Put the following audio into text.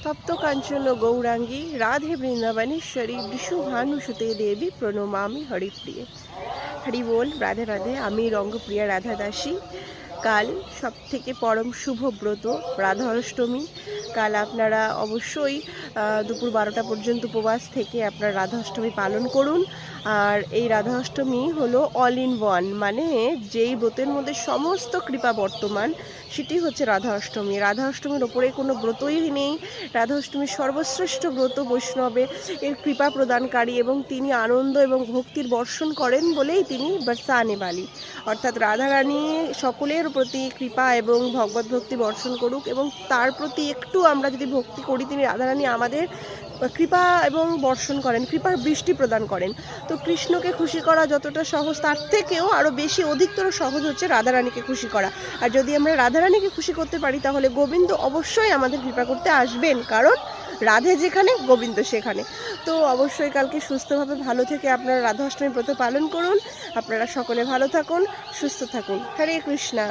তপ্ত কাঞ্চন গৌরাঙ্গী রাধে বৃন্দাবনেশ্বরী বিশুভানুসুতে দেবী প্রণমামি হরিপ্রিয়ে। হরি বল, রাধে রাধে। আমি রঙ্গপ্রিয়া রাধা দাসী। কাল সব থেকে পরম শুভ ব্রত রাধা অষ্টমী। কাল আপনারা অবশ্যই দুপুর 12টা পর্যন্ত উপবাস থেকে আপনার রাধা অষ্টমী পালন করুন। আর এই রাধা অষ্টমী হলো অল ইন ওয়ান, মানে যেই ব্রতের মধ্যে সমস্ত কৃপা বর্তমান সেটি হচ্ছে রাধা অষ্টমী। রাধা অষ্টমীর ওপরে কোনো ব্রতই নেই। রাধা অষ্টমীর সর্বশ্রেষ্ঠ ব্রত বৈষ্ণবে এর কৃপা প্রদানকারী, এবং তিনি আনন্দ এবং ভক্তির বর্ষণ করেন বলেই তিনি বরসানে বালি, অর্থাৎ রাধারানী সকলের প্রতি কৃপা এবং ভগবত ভক্তি বর্ষণ করুক, এবং তার প্রতি একটু আমরা যদি ভক্তি করি তিনি রাধারানী আমাদের কৃপা এবং বর্ষণ করেন, কৃপার বৃষ্টি প্রদান করেন। তো কৃষ্ণকে খুশি করা যতটা সহজ তার থেকেও আরও বেশি অধিকতর সহজ হচ্ছে রাধারানীকে খুশি করা। আর যদি আমরা রাধারানীকে খুশি করতে পারি তাহলে গোবিন্দ অবশ্যই আমাদের কৃপা করতে আসবেন, কারণ রাধে যেখানে গোবিন্দ সেখানে। তো অবশ্যই কালকে সুস্থভাবে ভালো থেকে আপনারা রাধা অষ্টমী ব্রত পালন করুন। আপনারা সকলে ভালো থাকুন, সুস্থ থাকুন। হরে কৃষ্ণা।